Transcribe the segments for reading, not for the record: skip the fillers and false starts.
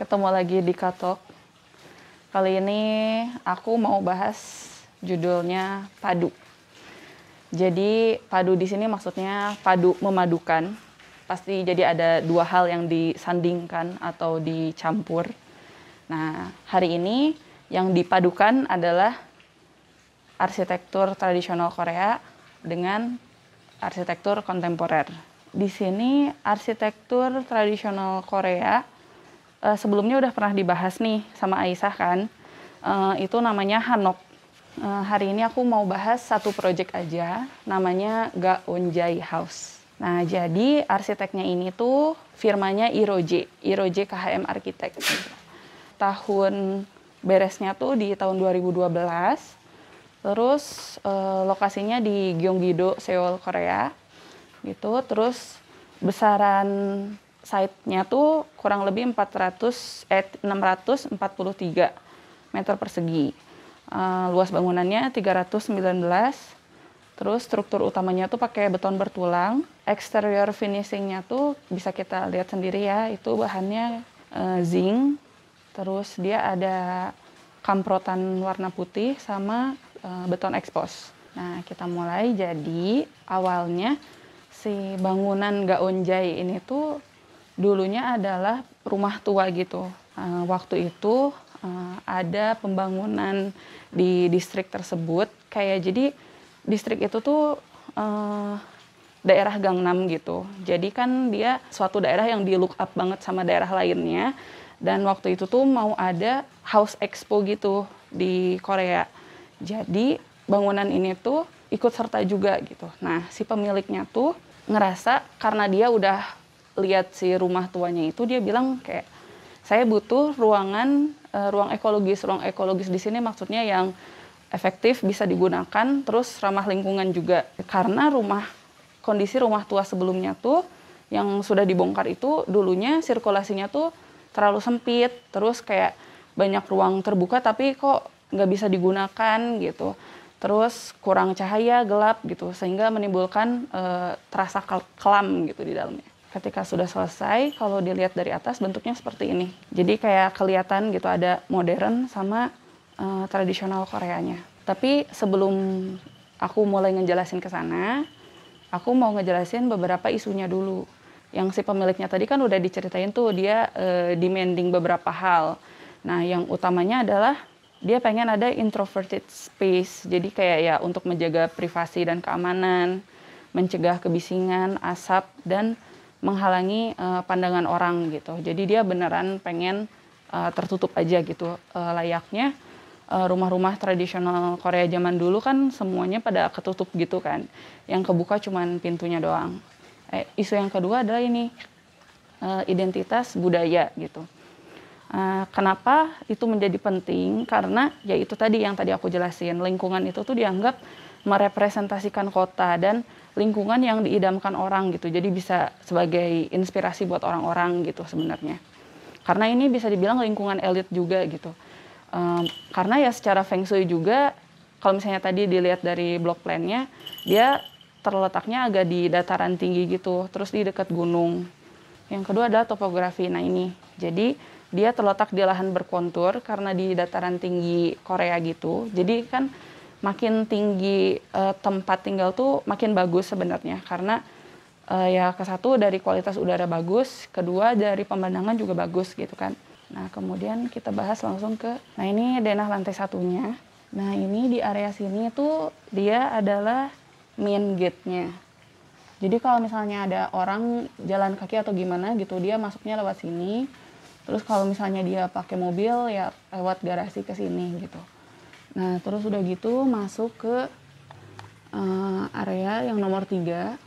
ketemu lagi di Katok. Kali ini aku mau bahas judulnya padu. Jadi padu di sini maksudnya padu memadukan. Pasti jadi ada dua hal yang disandingkan atau dicampur. Nah, hari ini yang dipadukan adalah arsitektur tradisional Korea dengan arsitektur kontemporer. Di sini arsitektur tradisional Korea sebelumnya udah pernah dibahas nih sama Aisyah kan. Itu namanya Hanok. Hari ini aku mau bahas satu proyek aja, namanya Gaonjae House. Nah, jadi arsiteknya ini tuh firmanya Iroje KHM Architect. Tahun beresnya tuh di tahun 2012. Terus lokasinya di Gyeonggi-do, Seoul, Korea. Gitu. Terus besaran site-nya tuh kurang lebih 643 meter persegi. Luas bangunannya 319. Terus struktur utamanya tuh pakai beton bertulang. Exterior finishing-nya tuh bisa kita lihat sendiri ya, itu bahannya zinc. Terus dia ada kamprotan warna putih sama beton expose. Nah, kita mulai. Jadi awalnya si bangunan Gaonjae ini tuh dulunya adalah rumah tua gitu. Waktu itu ada pembangunan di distrik tersebut. Jadi distrik itu tuh daerah Gangnam gitu. Jadi kan dia suatu daerah yang di look up banget sama daerah lainnya. Dan waktu itu tuh mau ada House Expo gitu di Korea. Jadi bangunan ini tuh ikut serta juga gitu. Nah, si pemiliknya tuh ngerasa karena dia udah lihat si rumah tuanya itu, dia bilang kayak, saya butuh ruang ekologis di sini, maksudnya yang efektif, bisa digunakan, terus ramah lingkungan juga. Karena kondisi rumah tua sebelumnya tuh yang sudah dibongkar itu dulunya sirkulasinya tuh terlalu sempit, terus kayak banyak ruang terbuka tapi kok nggak bisa digunakan gitu. Terus kurang cahaya, gelap gitu, sehingga menimbulkan terasa kelam gitu di dalamnya. Ketika sudah selesai, kalau dilihat dari atas bentuknya seperti ini. Jadi kayak kelihatan gitu ada modern sama tradisional Koreanya. Tapi sebelum aku mulai ngejelasin ke sana, aku mau ngejelasin beberapa isunya dulu. Yang si pemiliknya tadi kan udah diceritain tuh, dia demanding beberapa hal. Nah, yang utamanya adalah dia pengen ada introverted space. Jadi kayak ya untuk menjaga privasi dan keamanan, mencegah kebisingan, asap, dan menghalangi pandangan orang gitu. Jadi dia beneran pengen tertutup aja gitu. Layaknya rumah-rumah tradisional Korea zaman dulu kan semuanya pada ketutup gitu kan. Yang kebuka cuman pintunya doang. Isu yang kedua adalah ini, identitas budaya gitu. Kenapa itu menjadi penting? Karena ya itu tadi yang tadi aku jelasin, lingkungan itu tuh dianggap merepresentasikan kota dan lingkungan yang diidamkan orang gitu. Jadi bisa sebagai inspirasi buat orang-orang gitu sebenarnya. Karena ini bisa dibilang lingkungan elit juga gitu. Karena ya secara feng shui juga, kalau misalnya tadi dilihat dari block plan-nya, dia terletaknya agak di dataran tinggi gitu, terus di dekat gunung. Yang kedua adalah topografi. Nah ini, jadi dia terletak di lahan berkontur karena di dataran tinggi Korea gitu. Jadi kan makin tinggi tempat tinggal tuh makin bagus sebenarnya, karena ya kesatu dari kualitas udara bagus, kedua dari pemandangan juga bagus gitu kan. Nah kemudian kita bahas langsung nah ini denah lantai satunya. Nah ini di area sini tuh dia adalah main gate-nya. Jadi kalau misalnya ada orang jalan kaki atau gimana gitu, dia masuknya lewat sini. Terus kalau misalnya dia pakai mobil ya lewat garasi ke sini gitu. Nah, terus udah gitu masuk ke area yang nomor 3.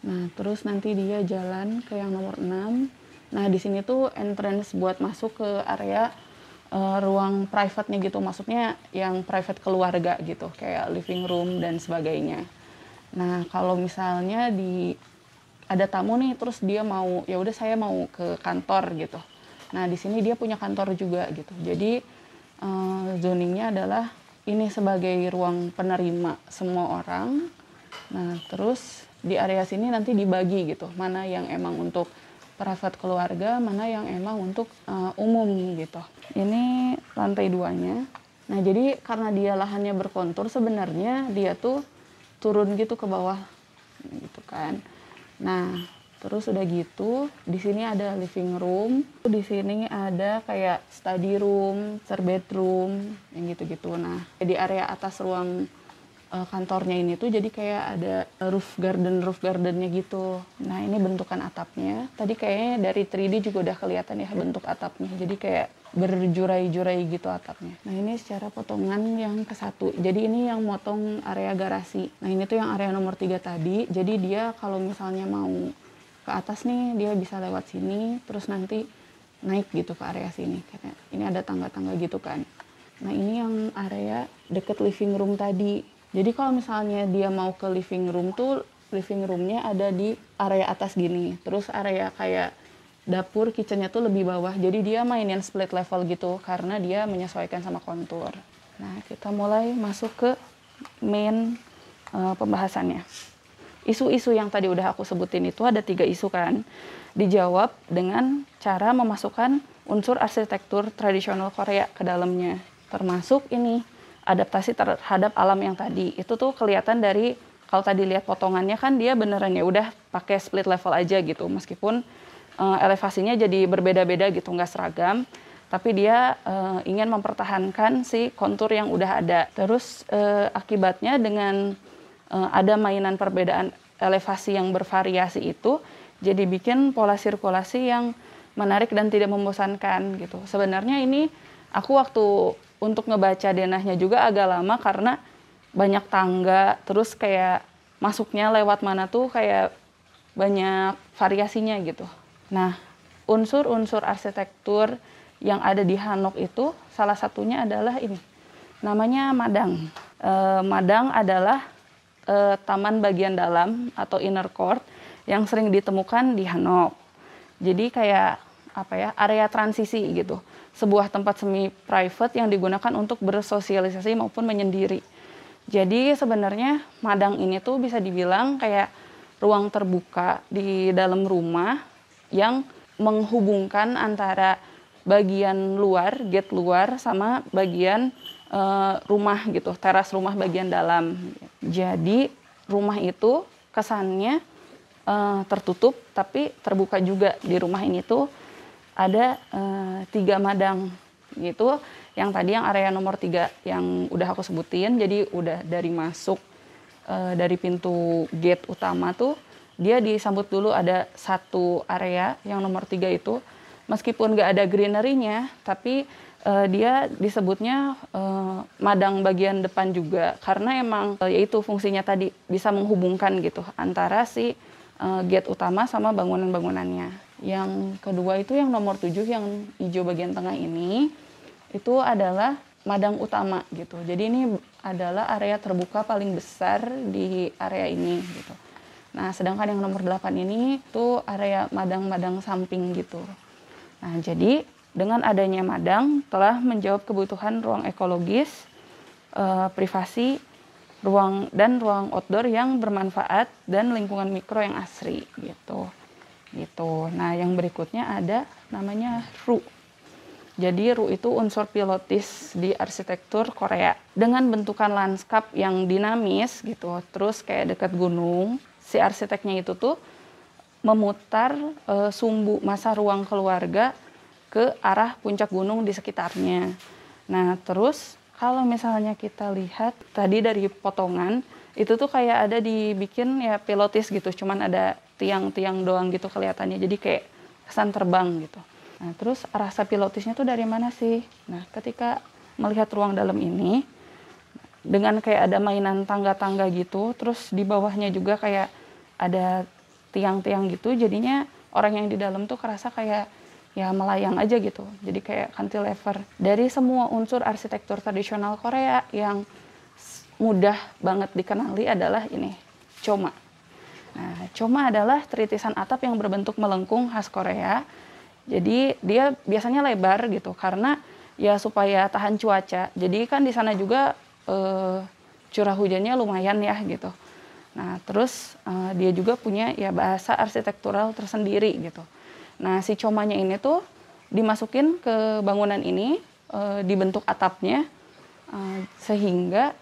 Nah, terus nanti dia jalan ke yang nomor 6. Nah, di sini tuh entrance buat masuk ke area ruang private-nya gitu. Maksudnya yang private keluarga gitu, kayak living room dan sebagainya. Nah, kalau misalnya ada tamu nih, terus dia mau, ya udah saya mau ke kantor gitu. Nah, di sini dia punya kantor juga gitu. Jadi zoningnya adalah ini sebagai ruang penerima semua orang. Nah, terus di area sini nanti dibagi gitu, mana yang emang untuk private keluarga, mana yang emang untuk umum gitu. Ini lantai 2-nya. Nah, jadi karena dia lahannya berkontur, sebenarnya dia tuh turun gitu ke bawah gitu kan. Nah, terus udah gitu, di sini ada living room, di sini ada kayak study room, third bedroom, yang gitu-gitu. Nah, di area atas ruang kantornya ini tuh jadi kayak ada roof gardennya gitu. Nah, ini bentukan atapnya. Tadi kayaknya dari 3D juga udah kelihatan ya bentuk atapnya. Jadi kayak berjurai-jurai gitu atapnya. Nah, ini secara potongan yang ke-1. Jadi ini yang motong area garasi. Nah, ini tuh yang area nomor 3 tadi. Jadi dia kalau misalnya mau ke atas nih, dia bisa lewat sini, terus nanti naik gitu ke area sini. Karena ini ada tangga-tangga gitu kan. Nah, ini yang area deket living room tadi. Jadi kalau misalnya dia mau ke living room tuh, living roomnya ada di area atas gini. Terus area kayak dapur, kitchennya tuh lebih bawah. Jadi dia mainin split level gitu, karena dia menyesuaikan sama kontur. Nah, kita mulai masuk ke main pembahasannya. Isu-isu yang tadi udah aku sebutin itu ada 3 isu kan. Dijawab dengan cara memasukkan unsur arsitektur tradisional Korea ke dalamnya. Termasuk ini, adaptasi terhadap alam yang tadi. Itu tuh kelihatan dari, kalau tadi lihat potongannya kan dia beneran ya udah pakai split level aja gitu. Meskipun elevasinya jadi berbeda-beda gitu, nggak seragam. Tapi dia ingin mempertahankan si kontur yang udah ada. Terus akibatnya dengan ada mainan perbedaan elevasi yang bervariasi itu, jadi bikin pola sirkulasi yang menarik dan tidak membosankan gitu. Sebenarnya ini aku waktu untuk ngebaca denahnya juga agak lama karena banyak tangga, terus kayak masuknya lewat mana tuh kayak banyak variasinya gitu. Nah, unsur-unsur arsitektur yang ada di Hanok itu salah satunya adalah ini, namanya madang. Madang adalah taman bagian dalam atau inner court yang sering ditemukan di Hanok. Jadi kayak apa ya, area transisi gitu. Sebuah tempat semi private yang digunakan untuk bersosialisasi maupun menyendiri. Jadi sebenarnya madang ini tuh bisa dibilang kayak ruang terbuka di dalam rumah yang menghubungkan antara bagian luar, gate luar sama bagian rumah gitu, teras rumah bagian dalam. Jadi rumah itu kesannya tertutup tapi terbuka juga. Di rumah ini tuh ada 3 madang gitu. Yang tadi yang area nomor 3 yang udah aku sebutin, jadi udah dari masuk dari pintu gate utama tuh dia disambut dulu ada 1 area yang nomor 3 itu. Meskipun nggak ada greenery-nya, tapi dia disebutnya madang bagian depan juga karena emang yaitu fungsinya tadi bisa menghubungkan gitu antara si gate utama sama bangunan-bangunannya. Yang kedua itu yang nomor 7 yang hijau bagian tengah ini itu adalah madang utama gitu. Jadi ini adalah area terbuka paling besar di area ini gitu. Nah, sedangkan yang nomor 8 ini tuh area madang-madang samping gitu. Nah, jadi dengan adanya madang telah menjawab kebutuhan ruang ekologis, privasi, ruang outdoor yang bermanfaat dan lingkungan mikro yang asri gitu. Nah, yang berikutnya ada namanya RU. Jadi RU itu unsur pilotis di arsitektur Korea dengan bentukan lanskap yang dinamis gitu. Terus kayak dekat gunung, si arsiteknya itu tuh memutar sumbu masa ruang keluarga ke arah puncak gunung di sekitarnya. Nah, terus kalau misalnya kita lihat tadi dari potongan, itu tuh kayak ada dibikin ya pilotis gitu, cuman ada tiang-tiang doang gitu kelihatannya, jadi kayak kesan terbang gitu. Nah, terus rasa pilotisnya tuh dari mana sih? Nah, ketika melihat ruang dalam ini, dengan kayak ada mainan tangga-tangga gitu, terus di bawahnya juga kayak ada tiang-tiang gitu, jadinya orang yang di dalam tuh kerasa kayak ya melayang aja gitu. Jadi kayak cantilever. Dari semua unsur arsitektur tradisional Korea yang mudah banget dikenali adalah ini, choma. Nah, choma adalah tritisan atap yang berbentuk melengkung khas Korea. Jadi dia biasanya lebar gitu karena ya supaya tahan cuaca. Jadi kan di sana juga curah hujannya lumayan ya gitu. Nah, terus dia juga punya ya bahasa arsitektural tersendiri gitu. Nah, si comanya ini tuh dimasukin ke bangunan ini, dibentuk atapnya, sehingga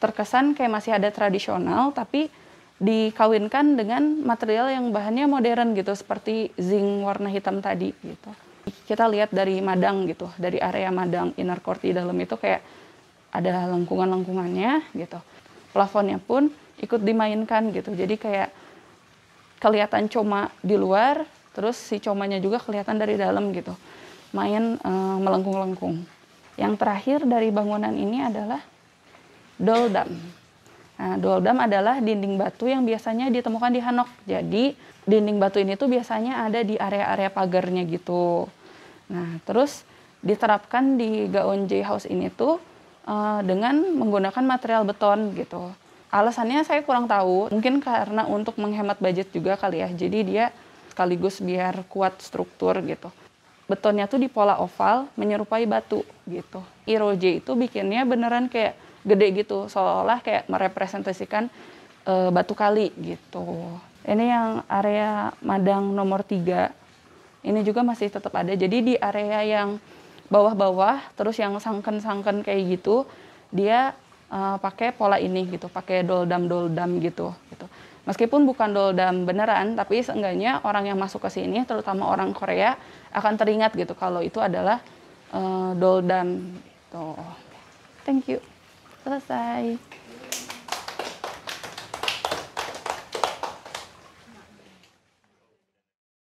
terkesan kayak masih ada tradisional, tapi dikawinkan dengan material yang bahannya modern gitu, seperti zinc warna hitam tadi gitu. Kita lihat dari madang gitu, dari area madang inner court di dalam itu kayak ada lengkungan-lengkungannya gitu. Plafonnya pun ikut dimainkan gitu, jadi kayak kelihatan coma di luar, terus si comanya juga kelihatan dari dalam gitu, main melengkung-lengkung. Yang terakhir dari bangunan ini adalah doldam. Nah, doldam adalah dinding batu yang biasanya ditemukan di Hanok. Jadi dinding batu ini tuh biasanya ada di area-area pagarnya gitu. Nah, terus diterapkan di Gaonje House ini tuh dengan menggunakan material beton gitu. Alasannya saya kurang tahu, mungkin karena untuk menghemat budget juga kali ya. Jadi dia sekaligus biar kuat struktur gitu. Betonnya tuh di pola oval menyerupai batu gitu. Iroje itu bikinnya beneran kayak gede gitu, seolah-olah kayak merepresentasikan batu kali gitu. Ini yang area Madang nomor 3. Ini juga masih tetap ada. Jadi di area yang bawah-bawah, terus yang sangken-sangken kayak gitu, dia pakai pola ini gitu, pakai doldam-doldam gitu. Meskipun bukan doldam beneran, tapi seenggaknya orang yang masuk ke sini, terutama orang Korea, akan teringat gitu kalau itu adalah doldam. Gitu. Thank you. Selesai.